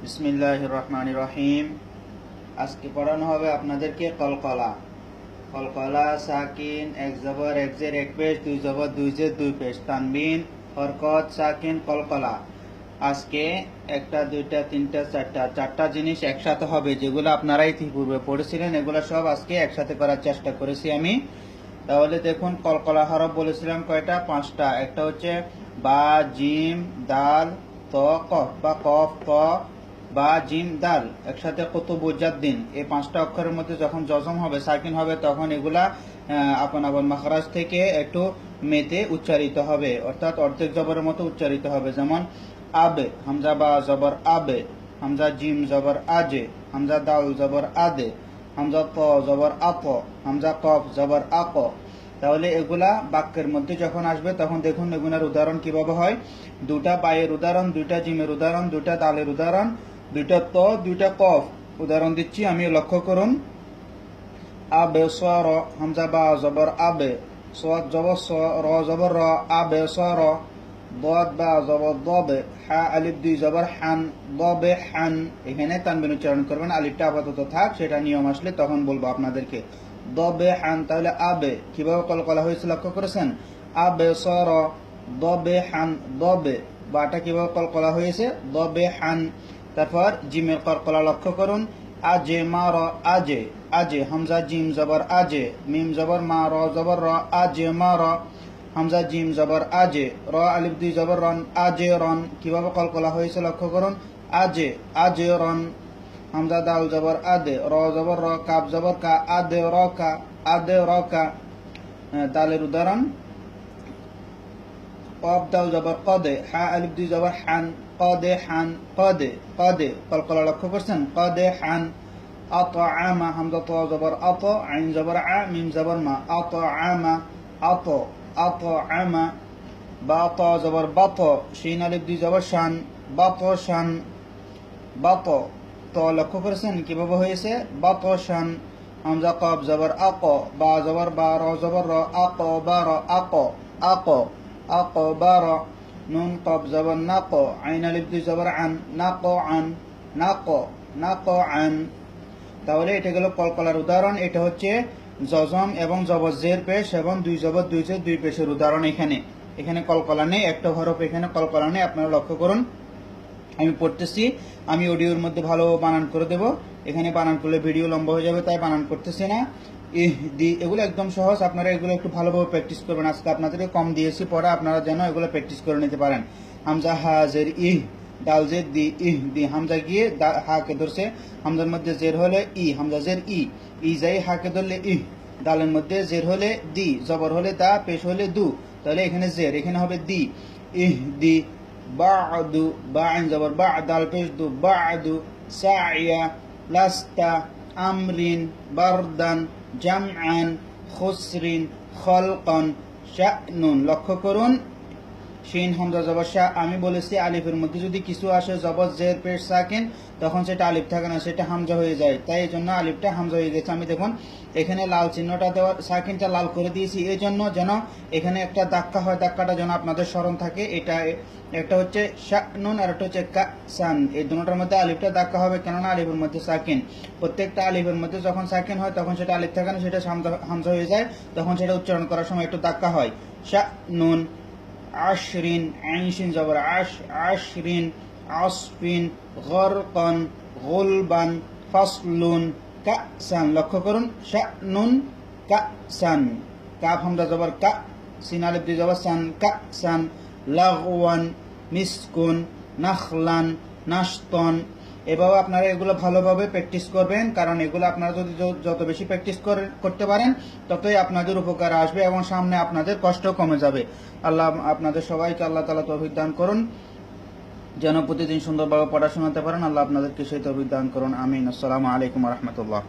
বিসমিল্লাহির রহমানির রহিম। আজকে পড়ানো হবে আপনাদেরকে কলকলা। কলকলা সাকিন, এক জবর এক জের এক পেশ, দুই জবর দুই জের দুই পেশ, তানবিন হরকত সাকিন কলকলা। আজকে একটা দুইটা তিনটা চারটা জিনিস একসাথে হবে, যেগুলো আপনারা ইতিপূর্বে পড়েছিলেন। এগুলো সব আজকে একসাথে করার চেষ্টা করেছি আমি। তাহলে দেখুন, কলকলা হরফ বলেছিলাম কয়টা? 5টা। একটা হচ্ছে বা, জিম, দাল, ত, কফ বা কফ, ত, বা, জিম, দাল একসাথে কুতুবুজ্জাদ্দিন। এই 5টা অক্ষরের মধ্যে যখন জজম হবে, সাকিন হবে, তখন এগুলা আপন আপন মাখরাজ থেকে একটু মেতে উচ্চারিত হবে, অর্থাৎ অর্ধেক জবরের মতো উচ্চারিত হবে। যেমন আবে, হামজা বা জবর আবে, হামজা জিম জবর আজে, হামজা দাল জবর আদে, হামজা ত জবর আত, হামজা কফ জবর আক। তাহলে এগুলা বাক্যের মধ্যে যখন আসবে তখন দেখুন এগুলার উদাহরণ কিভাবে হয়। দুটা বায়ের উদাহরণ, দুইটা জিমের উদাহরণ, দুইটা দালের উদাহরণ, দুইটা ত, দুইটা কফ উদাহরণ দিচ্ছি আমি, লক্ষ্য করুন। আবে সর, হামজা বা জবর আবে, সদ জবর স, র জবর র, আবে সর। দদ বা জবর দবে, হা আলিফ দুই জবর হান, দবে হান। এখানে তানবিন উচ্চারণ করবেন, আলিফটা আপাতত থাক, সেটা নিয়ম আসলে তখন বলবো আপনাদেরকে। দবে হান। তাহলে আবে কিভাবে কলকলা হয়েছে লক্ষ্য করেছেন? আবে সর, দবে হান, দবে। বাটা কিভাবে কলকলা হয়েছে? দবে হান। তারপর জিমের কলকলা লক্ষ্য করুন। আজে মার, আজে, আজে, হামজা জিম জবর আজে, মিম জবর মা, র জবর র, আজে মার। হামজা জিম জবর আজে, র আলিফ দুই জবর রন, আজে রন। কিভাবে কলকলা হয়েছে লক্ষ্য করুন। আজে, আজে রন। হামজা দাল জবর আদে, র জবর র, কাব জবর কা, আদে র কা, আদে র কা। দালের উদাহরণ। কব দাল জবর কদে, হা আলিফ দুই জবর হান, কদে হান, কদে, কদে। কলকলা লক্ষ্য করছেন? কদে হান। আত আমা, হামজা ত জবর আত, আইন জবর আ, মিম জবর মা, আত আমা, আত, আত আমা। বা ত জবর বাত, শিন আলিফ দুই জবর শান, বাত শান, বাত। তো লক্ষ্য করেছেন কিভাবে হয়েছে? বাত শান। হামজা কব জবর আক, বা জবর বা, র জবর র, আক বা র, আক, আক, আক বা র। নুন কব জবর নাক, আইন আলিফ দুই জবর আন, নাক আন, নাক, নাক আন। তাহলে এটা গেল কলকলার উদাহরণ। এটা হচ্ছে জজম এবং জবজের পেশ এবং দুই জবর দুই জের দুই পেশের উদাহরণ। এখানে কলকলা নেই, একটা হরফ এখানে কলকলা নেই, আপনারা লক্ষ্য করুন। আমি পড়তেছি, আমি অডিওর মধ্যে ভালো বানান করে দেব। এখানে বানান করলে ভিডিও লম্বা হয়ে যাবে, তাই বানান করতেছি না। ইহদি, এগুলো একদম সহজ, আপনারা এগুলো একটু ভালোভাবে প্র্যাকটিস করবেন। আজকে আপনাদেরকে কম দিয়েছি পড়া, আপনারা যেন এগুলো প্র্যাকটিস করে নিতে পারেন। হামজা হাজের ইহ, দাল জের দি, ইহদি। হামজা গিয়ে হাকে ধরছে, হামজার মধ্যে জের হলে ই, হামজা জের ই যাই হাকে ধরলে ইহ। দালের মধ্যে জের হলে দি, জবর হলে দা, পেশ হলে দু, তাহলে এখানে জের, এখানে হবে দি, ইহদি। বাদু, বা আইন জবর বা, দাল পেশ দু, বাদু। সাইয়া, লাস্তা, আমরিন, বারদান, জামআন, খুসরিন, খলকন, শানুন। লক্ষ্য করুন, শিন হামজা জবর শাহ। আমি বলেছি আলিফের মধ্যে যদি কিছু আসে জবর জের পেশ সাকিন, তখন সেটা আলিফ থাকে না, সেটা হামজা হয়ে যায়। তাই এই জন্য আলিফটা হামজা হয়ে গেছে। আমি দেখুন এখানে লাল চিহ্নটা দেওয়ার, সাকিনটা লাল করে দিয়েছি এই জন্য যেন এখানে একটা ধাক্কা হয়, ধাক্কাটা যেন আপনাদের স্মরণ থাকে। এটা একটা হচ্ছে শানুন আর একটা হচ্ছে কাসান, এই দুটোটার মধ্যে আলিফটা ধাক্কা হবে, কেননা আলিফের মধ্যে সাকিন। প্রত্যেকটা আলিফের মধ্যে যখন সাকিন হয় তখন সেটা আলিফ থাকে না, সেটা হামজা হয়ে যায়, তখন সেটা উচ্চারণ করার সময় একটু ধাক্কা হয়। শানুন। আশরিন, আইনশিন জবর আশ, আশরিন, আসফিন, গরকন, গুলবান, ফাসলুন, কাসান। লক্ষ্য করুন, শানুন, কাসান। কাফ হামজা জবর কা, সিন আলিফ দুই জবর সান, কাসান। লাগওয়ান, মিসকুন, নাখলান, নাশতন। এভাবে আপনারা এগুলো ভালোভাবে প্র্যাকটিস করবেন, কারণ এগুলো আপনারা যদি যত বেশি প্র্যাকটিস করতে পারেন ততই আপনাদের উপকার আসবে এবং সামনে আপনাদের কষ্ট কমে যাবে। আল্লাহ আপনাদের সবাইকে আল্লাহ তাআলা তৌফিক দান করুন, যেন প্রতিদিন সুন্দরভাবে পড়াশোনাতে পারেন। আল্লাহ আপনাদেরকে সেই তৌফিক দান করুন। আমিন। আসসালামু আলাইকুম ওয়া রাহমাতুল্লাহ।